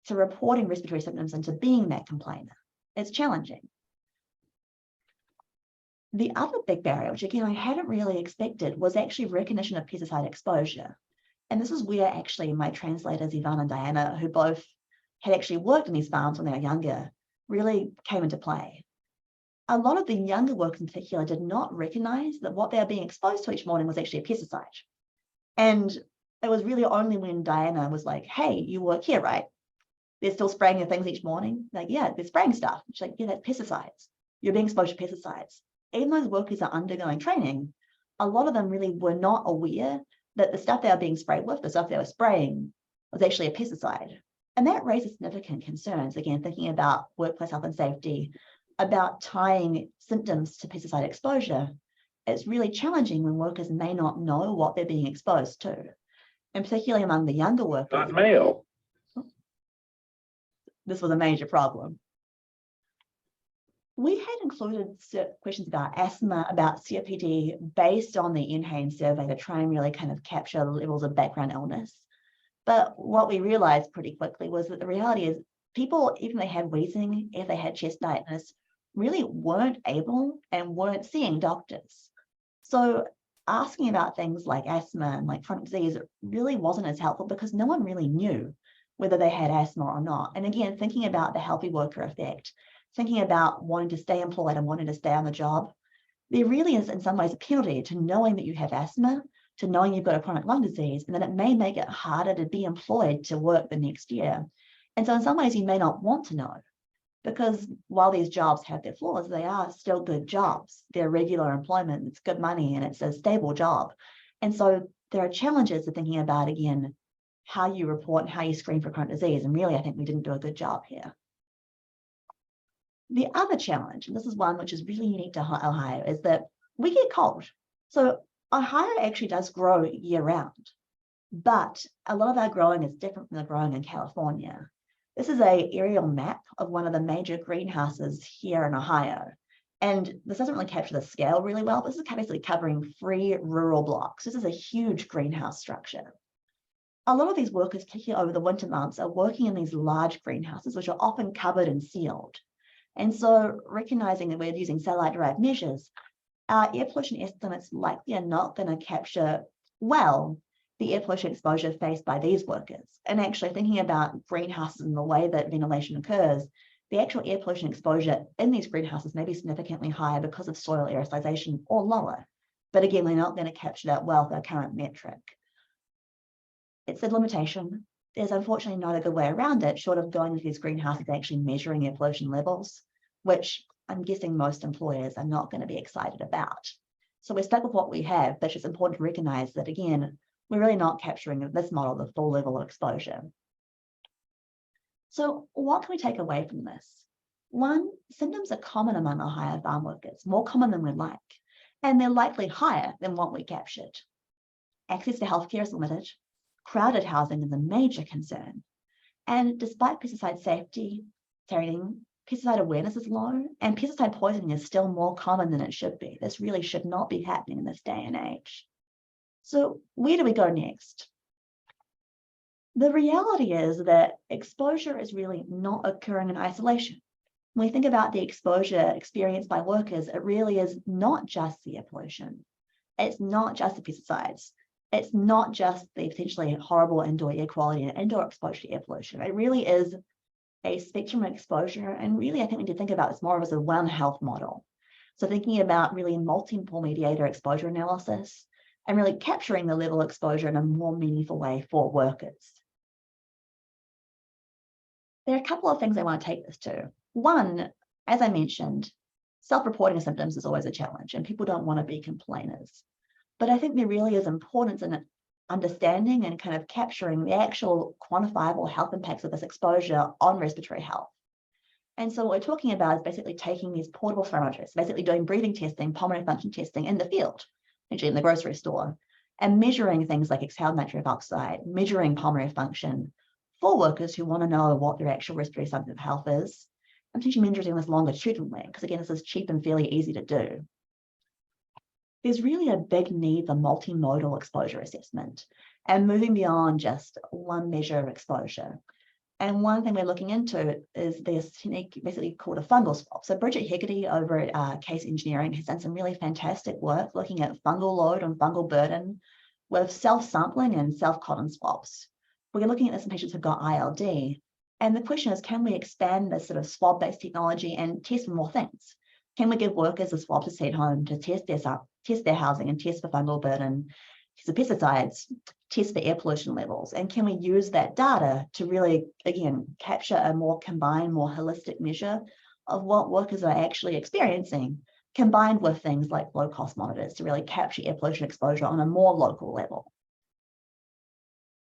to reporting respiratory symptoms and to being that complainer. It's challenging. The other big barrier, which again I hadn't really expected, was actually recognition of pesticide exposure. And this is where actually my translators, Yvonne and Diana, who both had actually worked in these farms when they were younger, really came into play. A lot of the younger workers in particular did not recognize that what they were being exposed to each morning was actually a pesticide. And it was really only when Diana was like, hey, you work here, right? They're still spraying your things each morning. Like, yeah, they're spraying stuff. She's like, yeah, that's pesticides. You're being exposed to pesticides. Even those workers are undergoing training, a lot of them really were not aware that the stuff they were being sprayed with, the stuff they were spraying, was actually a pesticide. And that raises significant concerns, again, thinking about workplace health and safety, about tying symptoms to pesticide exposure. It's really challenging when workers may not know what they're being exposed to, and particularly among the younger workers.
Not male.
This was a major problem. We had included questions about asthma, about COPD, based on the NHANES survey to try and really kind of capture the levels of background illness. But what we realized pretty quickly was that the reality is people, even if they had wheezing, if they had chest tightness, really weren't able and weren't seeing doctors. So asking about things like asthma and like chronic disease really wasn't as helpful because no one really knew whether they had asthma or not. And again, thinking about the healthy worker effect, thinking about wanting to stay employed and wanting to stay on the job, there really is in some ways a penalty to knowing that you have asthma, to knowing you've got a chronic lung disease, and then it may make it harder to be employed to work the next year. And so in some ways you may not want to know, because while these jobs have their flaws, they are still good jobs. They're regular employment, it's good money, and it's a stable job. And so there are challenges to thinking about, again, how you report and how you screen for chronic disease. And really, I think we didn't do a good job here. The other challenge, and this is one which is really unique to Ohio, is that we get cold. So Ohio actually does grow year round, but a lot of our growing is different from the growing in California. This is an aerial map of one of the major greenhouses here in Ohio. And this doesn't really capture the scale really well, but this is basically covering 3 rural blocks. This is a huge greenhouse structure. A lot of these workers, particularly over the winter months, are working in these large greenhouses, which are often covered and sealed. And so recognizing that we're using satellite-derived measures, our air pollution estimates likely are not going to capture well the air pollution exposure faced by these workers. And actually thinking about greenhouses and the way that ventilation occurs, the actual air pollution exposure in these greenhouses may be significantly higher because of soil aerosolization or lower. But again, we're not going to capture that well with our current metric. It's a limitation. There's unfortunately not a good way around it, short of going into these greenhouses and actually measuring air pollution levels, which I'm guessing most employers are not going to be excited about. So we're stuck with what we have, but it's important to recognize that, again, we're really not capturing in this model the full level of exposure. So what can we take away from this? One, symptoms are common among Ohio farm workers, more common than we'd like, and they're likely higher than what we captured. Access to healthcare is limited. Crowded housing is a major concern. And despite pesticide safety training, pesticide awareness is low, and pesticide poisoning is still more common than it should be. This really should not be happening in this day and age. So where do we go next? The reality is that exposure is really not occurring in isolation. When we think about the exposure experienced by workers, it really is not just the air pollution. It's not just the pesticides. It's not just the potentially horrible indoor air quality and indoor exposure to air pollution. It really is a spectrum of exposure. And really, I think we need to think about this more as a One Health model. So thinking about really multiple mediator exposure analysis and really capturing the level of exposure in a more meaningful way for workers. There are a couple of things I want to take this to. One, as I mentioned, self-reporting of symptoms is always a challenge and people don't want to be complainers. But I think there really is importance in understanding and kind of capturing the actual quantifiable health impacts of this exposure on respiratory health. And so what we're talking about is basically taking these portable thermometers, basically doing breathing testing, pulmonary function testing in the field, actually in the grocery store, and measuring things like exhaled nitric oxide, measuring pulmonary function for workers who want to know what their actual respiratory symptom of health is, and potentially measuring this longitudinally, because again, this is cheap and fairly easy to do. There's really a big need for multimodal exposure assessment and moving beyond just one measure of exposure. And one thing we're looking into is this technique basically called a fungal swab. So Bridget Hegarty over at Case Engineering has done some really fantastic work looking at fungal load and fungal burden with self-sampling and self-cotton swabs. We're looking at this in patients who've got ILD. And the question is, can we expand this sort of swab-based technology and test for more things? Can we give workers a swab to stay at home to test their housing and test for fungal burden, test for pesticides, test for air pollution levels? And can we use that data to really, again, capture a more combined, more holistic measure of what workers are actually experiencing, combined with things like low-cost monitors to really capture air pollution exposure on a more local level?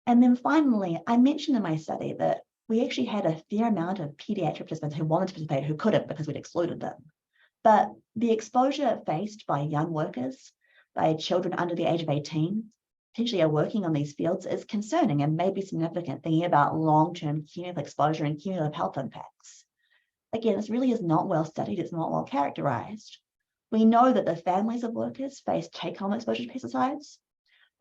And then finally, I mentioned in my study that we actually had a fair amount of pediatric participants who wanted to participate who couldn't because we'd excluded them. But the exposure faced by young workers, by children under the age of 18, potentially are working on these fields is concerning and may be significant, thinking about long-term cumulative exposure and cumulative health impacts. Again, this really is not well studied, it's not well characterized. We know that the families of workers face take-home exposure to pesticides,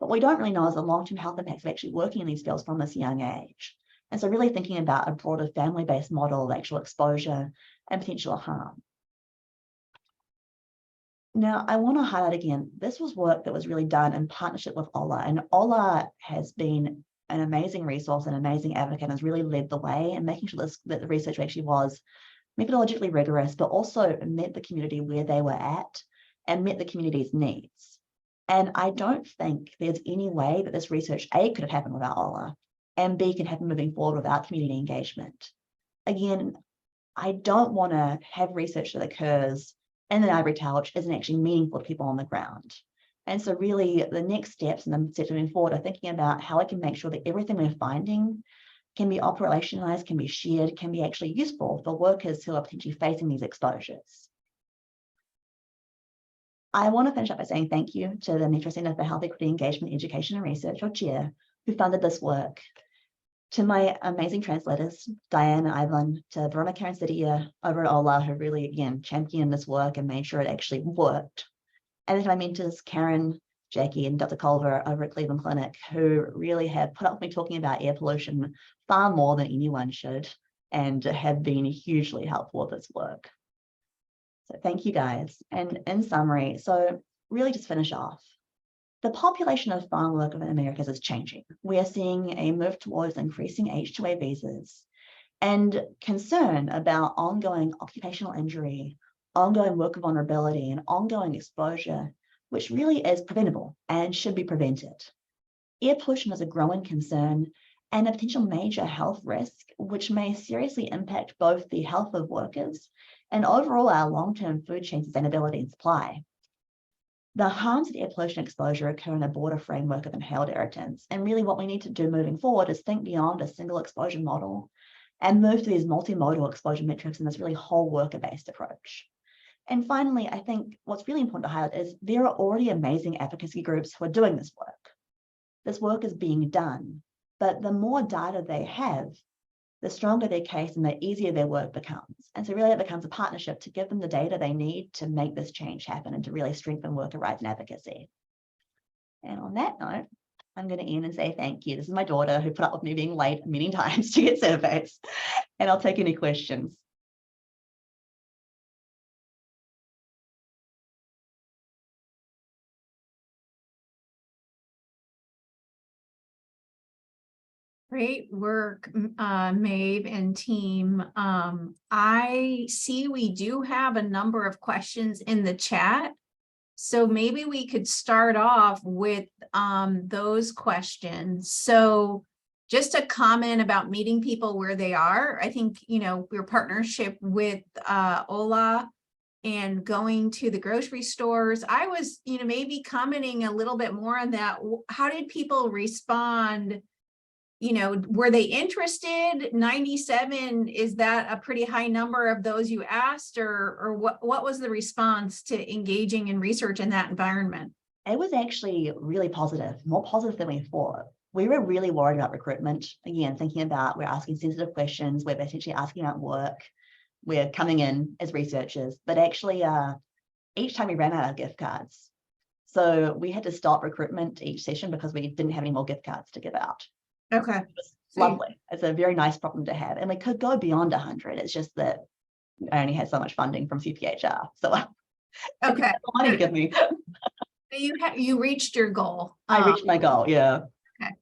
but we don't really know is the long-term health impacts of actually working in these fields from this young age. And so really thinking about a broader family-based model of actual exposure and potential harm. Now, I want to highlight again, this was work that was really done in partnership with Ola, and Ola has been an amazing resource, an amazing advocate, and has really led the way in making sure that the research actually was methodologically rigorous, but also met the community where they were at and met the community's needs. And I don't think there's any way that this research, A, could have happened without Ola, and B, can happen moving forward without community engagement. Again, I don't want to have research that occurs in an ivory tower which isn't actually meaningful to people on the ground. And so really the next steps and the steps moving forward are thinking about how I can make sure that everything we're finding can be operationalized, can be shared, can be actually useful for workers who are potentially facing these exposures. I want to finish up by saying thank you to the Metro Centre for Health Equity Engagement, Education and Research, or CHAIR, who funded this work. To my amazing translators, Diane and Ivan, to Veronica and Cydia over at Ola, who really, again, championed this work and made sure it actually worked. And then to my mentors, Karen, Jackie, and Dr. Culver over at Cleveland Clinic, who really have put up with me talking about air pollution far more than anyone should, and have been hugely helpful with this work. So thank you guys. And in summary, so really just finish off. The population of farm workers in Americas is changing. We are seeing a move towards increasing H-2A visas and concern about ongoing occupational injury, ongoing worker vulnerability, and ongoing exposure, which really is preventable and should be prevented. Air pollution is a growing concern and a potential major health risk, which may seriously impact both the health of workers and overall our long-term food chain sustainability and supply. The harms of air pollution exposure occur in a broader framework of inhaled irritants. And really what we need to do moving forward is think beyond a single exposure model and move to these multimodal exposure metrics in this really whole worker-based approach. And finally, I think what's really important to highlight is there are already amazing advocacy groups who are doing this work. This work is being done, but the more data they have, the stronger their case and the easier their work becomes. And so really it becomes a partnership to give them the data they need to make this change happen and to really strengthen worker rights and advocacy. And on that note, I'm going to end and say thank you. This is my daughter who put up with me being late many times to get surveys, and I'll take any questions.
Great work, Maeve and team. I see we do have a number of questions in the chat. So maybe we could start off with those questions. So just a comment about meeting people where they are. I think, you know, your partnership with Ola and going to the grocery stores. I was, you know, maybe commenting a little bit more on that. How did people respond? You know, were they interested? 97, is that a pretty high number of those you asked, or what was the response to engaging in research in that environment?
It was actually really positive, more positive than we thought. We were really worried about recruitment. Again, thinking about, we're asking sensitive questions, we're essentially asking about work, we're coming in as researchers, but actually each time we ran out of gift cards. So we had to stop recruitment each session because we didn't have any more gift cards to give out.
Okay.
It was lovely. It's a very nice problem to have. And we could go beyond 100. It's just that I only had so much funding from CPHR. So
Okay.
money to give me.
You reached your goal.
I reached my goal, yeah.
Okay.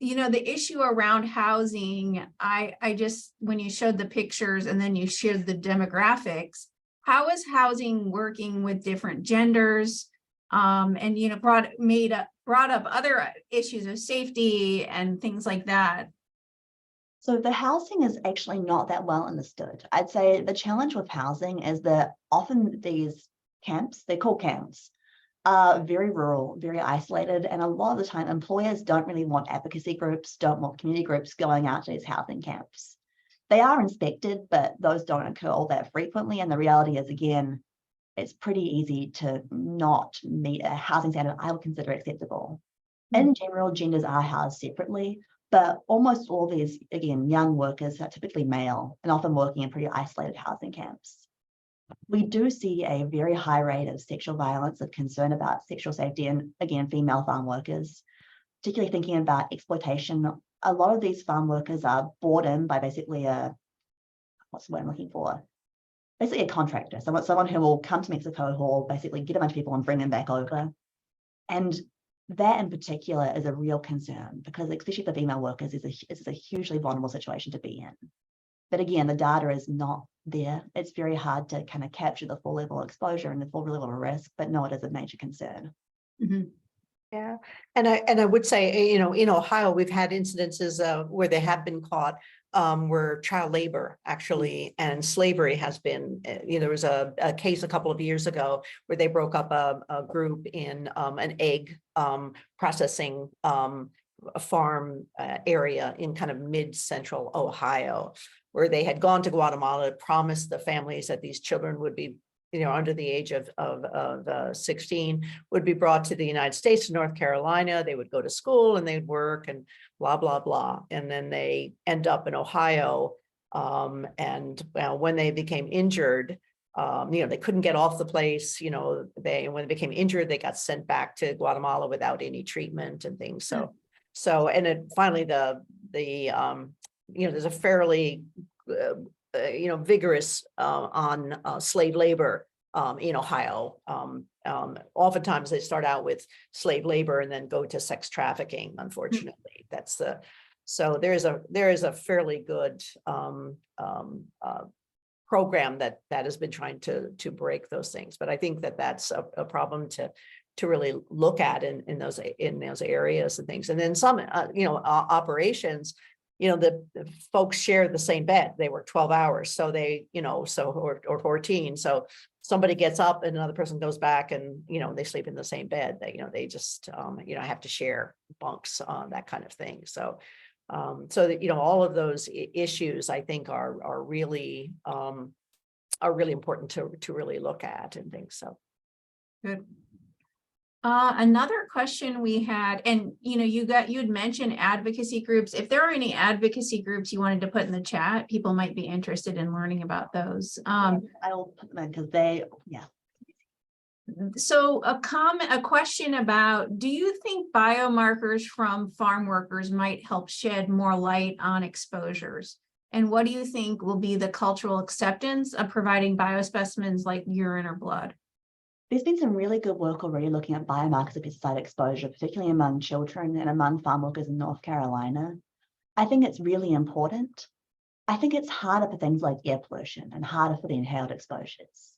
You know, the issue around housing, I just, when you showed the pictures and then you shared the demographics, how is housing working with different genders? And, you know, brought up other issues of safety and things like that.
So the housing is actually not that well understood. I'd say the challenge with housing is that often these camps, they're called camps, are very rural, very isolated. And a lot of the time employers don't really want advocacy groups, don't want community groups going out to these housing camps. They are inspected, but those don't occur all that frequently. And the reality is, again, it's pretty easy to not meet a housing standard I would consider acceptable. In general, genders are housed separately, but almost all these, again, young workers are typically male and often working in pretty isolated housing camps. We do see a very high rate of sexual violence, of concern about sexual safety, and again, female farm workers, particularly thinking about exploitation. A lot of these farm workers are brought in by basically what's the word I'm looking for? Basically a contractor, someone who will come to Mexico, who will basically get a bunch of people and bring them back over. And that in particular is a real concern because especially for female workers is a hugely vulnerable situation to be in. But again, the data is not there. It's very hard to kind of capture the full level of exposure and the full level of risk, but no, it is a major concern.
Mm-hmm.
Yeah, and I would say, you know, in Ohio, we've had incidences where they have been caught, where child labor actually and slavery has been, you know, there was a case a couple of years ago where they broke up a group in an egg processing a farm area in kind of mid-central Ohio, where they had gone to Guatemala, promised the families that these children would be, you know, under the age of 16, would be brought to the United States, to North Carolina. They would go to school and they'd work and blah, blah, blah. And then they end up in Ohio. And when they became injured, you know, they couldn't get off the place, you know, when they became injured, they got sent back to Guatemala without any treatment and things. So, and then finally you know, there's a fairly, you know, vigorous on slave labor in Ohio. Oftentimes they start out with slave labor and then go to sex trafficking. Unfortunately, that's so there is a fairly good program that has been trying to break those things. But I think that that's a problem to really look at in those areas and things. And then some you know, operations, you know, the folks share the same bed. They work 12 hours. So they, you know, or 14. So somebody gets up and another person goes back and, you know, they sleep in the same bed. They, you know, they just, you know, have to share bunks, that kind of thing. So, so that, you know, all of those issues, I think are really important to really look at and things. So.
Good. Another question we had, and you know, you had mentioned advocacy groups. If there are any advocacy groups you wanted to put in the chat, people might be interested in learning about those.
I'll put them in because yeah.
So a question about, do you think biomarkers from farm workers might help shed more light on exposures? And what do you think will be the cultural acceptance of providing biospecimens like urine or blood?
There's been some really good work already looking at biomarkers of pesticide exposure, particularly among children and among farm workers in North Carolina. I think it's really important. I think it's harder for things like air pollution and harder for the inhaled exposures.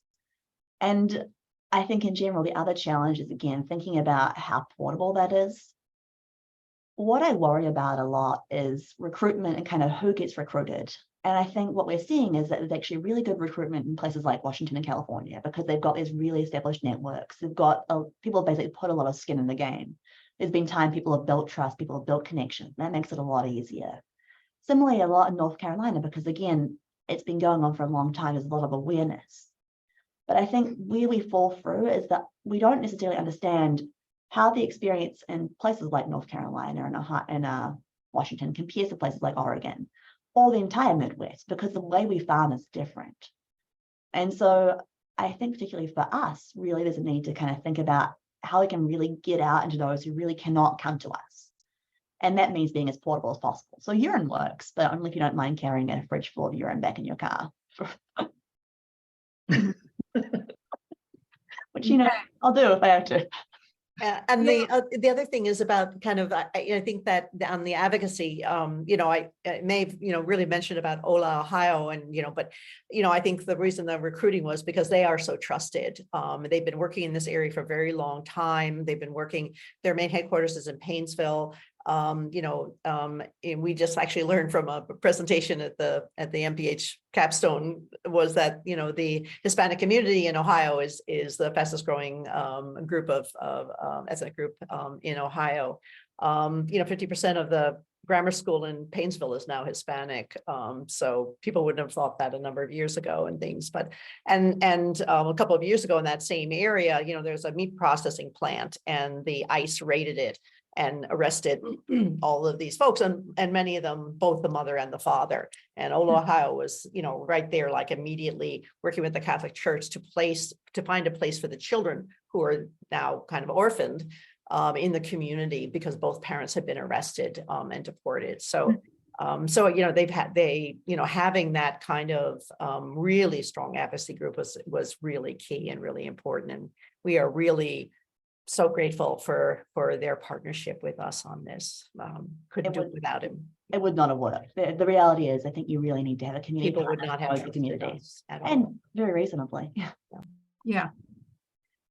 And I think in general, the other challenge is, again, thinking about how portable that is. What I worry about a lot is recruitment and kind of who gets recruited. And I think what we're seeing is that there's actually really good recruitment in places like Washington and California because they've got these really established networks. They've got people basically put a lot of skin in the game. There's been time people have built trust, people have built connection. That makes it a lot easier. Similarly, a lot in North Carolina, because again, it's been going on for a long time. There's a lot of awareness. But I think where we fall through is that we don't necessarily understand how the experience in places like North Carolina and Washington compares to places like Oregon or the entire Midwest, because the way we farm is different. And so I think particularly for us, really there's a need to kind of think about how we can really get out into those who really cannot come to us. And that means being as portable as possible. So urine works, but only if you don't mind carrying a fridge full of urine back in your car. Which, you know, I'll do if I have to.
And the other thing is about kind of, I think that on the advocacy, you know, I Maeve, you know, really mentioned about Ola, Ohio, and, you know, but, you know, I think the reason the recruiting was because they are so trusted. They've been working in this area for a very long time. They've been working, their main headquarters is in Painesville. You know, and we just actually learned from a presentation at the MPH capstone was that, you know, the Hispanic community in Ohio is the fastest growing group of ethnic group in Ohio. You know, 50% of the grammar school in Painesville is now Hispanic. So people wouldn't have thought that a number of years ago and things, but and a couple of years ago in that same area, you know, there's a meat processing plant and the ICE raided it and arrested all of these folks, and many of them, both the mother and the father. And Ola, Ohio was, you know, right there, like immediately working with the Catholic Church to find a place for the children who are now kind of orphaned in the community because both parents had been arrested and deported. So, so you know, you know, having that kind of really strong advocacy group was really key and really important, and we are really so grateful for their partnership with us on this. Couldn't do it without him.
It would not have worked. The reality is, I think you really need to have a community.
People would not have
the community
at all.
and very reasonably.
Yeah.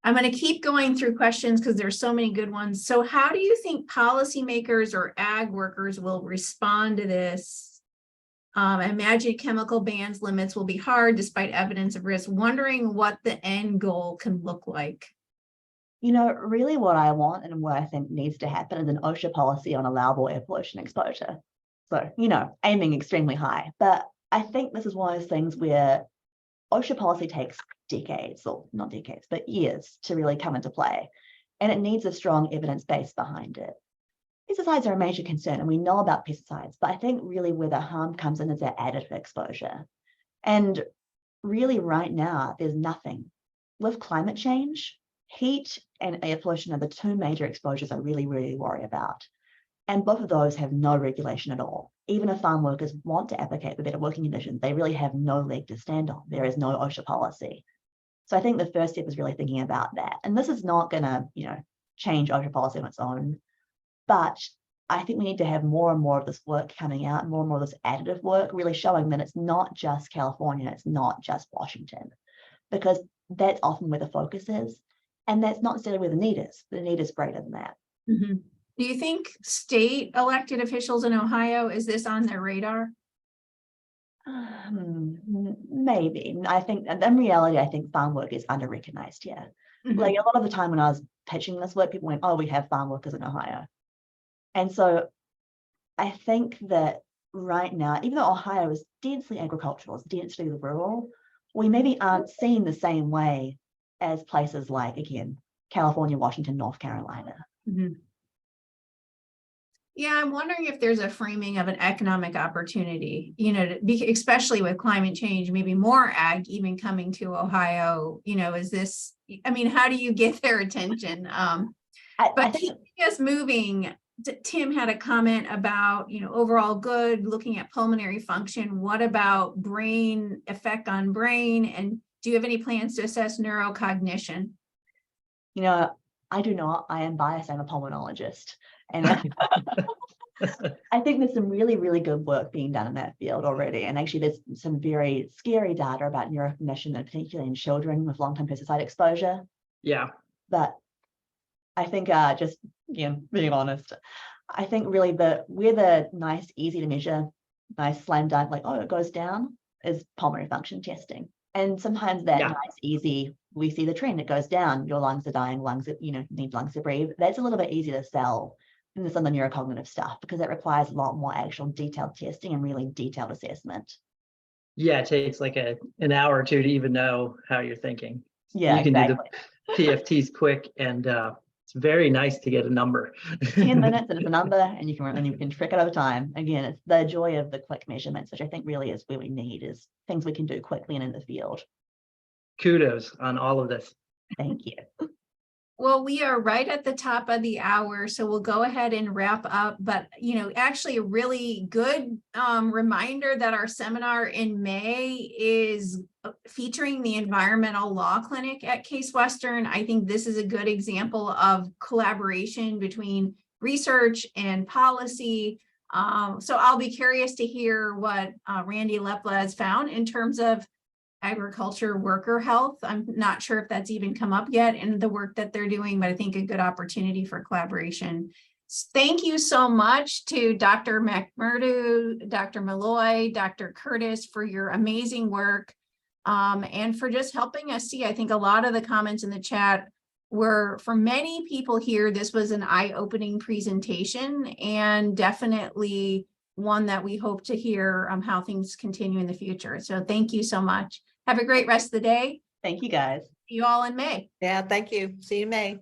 I'm going to keep going through questions because there's so many good ones. So how do you think policymakers or ag workers will respond to this? I imagine chemical bans limits will be hard despite evidence of risk. Wondering what the end goal can look like.
You know, really what I want and what I think needs to happen is an OSHA policy on allowable air pollution exposure. So, you know, aiming extremely high. But I think this is one of those things where OSHA policy takes decades, or not decades, but years to really come into play. And it needs a strong evidence base behind it. Pesticides are a major concern, and we know about pesticides, but I think really where the harm comes in is their additive exposure. And really right now, there's nothing. With climate change, heat and air pollution are the two major exposures I really, really worry about. And both of those have no regulation at all. Even if farm workers want to advocate for better working conditions, they really have no leg to stand on. There is no OSHA policy. So I think the first step is really thinking about that. And this is not going to, you know, change OSHA policy on its own. But I think we need to have more and more of this work coming out, more and more of this additive work, really showing that it's not just California, it's not just Washington, because that's often where the focus is. And that's not necessarily where the need is. The need is greater than that.
Mm-hmm. Do you think state elected officials in Ohio, is this on their radar?
Maybe. I think in reality, I think farm work is under-recognized here.
Mm-hmm.
Like a lot of the time when I was pitching this work, people went, oh, we have farm workers in Ohio. And so I think that right now, even though Ohio is densely agricultural, it's densely rural, we maybe aren't seen the same way as places like, again, California, Washington, North Carolina.
Mm-hmm. Yeah, I'm wondering if there's a framing of an economic opportunity, you know, especially with climate change, maybe more ag even coming to Ohio, you know, is this, I mean, how do you get their attention? But keep us moving. Tim had a comment about, you know, overall good, looking at pulmonary function. What about brain effect on brain? And do you have any plans to assess neurocognition?
You know, I do not. I am biased. I'm a pulmonologist. And I think there's some really, really good work being done in that field already. And actually, there's some very scary data about neurocognition, and particularly in children with long-term pesticide exposure.
Yeah.
But I think just, you know, being honest, I think really where the nice, easy to measure, nice slam dunk, like, oh, it goes down, is pulmonary function testing. And sometimes that nice, easy, we see the trend, it goes down, your lungs are dying, lungs, you know, need lungs to breathe. That's a little bit easier to sell than some of the neurocognitive stuff, because it requires a lot more actual detailed testing and really detailed assessment.
Yeah, it takes like an hour or two to even know how you're thinking.
Yeah,
you can
exactly.
do the PFTs quick, and it's very nice to get a number.
10 minutes and it's a number, and you can trick it over time. Again, it's the joy of the quick measurements, which I think really is where we need, is things we can do quickly and in the field.
Kudos on all of this.
Thank you.
Well, we are right at the top of the hour, so we'll go ahead and wrap up. But, you know, actually a really good reminder that our seminar in May is featuring the Environmental Law Clinic at Case Western. I think this is a good example of collaboration between research and policy. So I'll be curious to hear what Randy Lepla has found in terms of agriculture worker health. I'm not sure if that's even come up yet in the work that they're doing, but I think a good opportunity for collaboration. Thank you so much to Dr. MacMurdo, Dr. Mulloy, Dr. Curtis for your amazing work, and for just helping us see. I think a lot of the comments in the chat were, for many people here, this was an eye-opening presentation, and definitely one that we hope to hear how things continue in the future. So thank you so much. Have a great rest of the day.
Thank you, guys.
See you all in May.
Yeah, thank you. See you in May.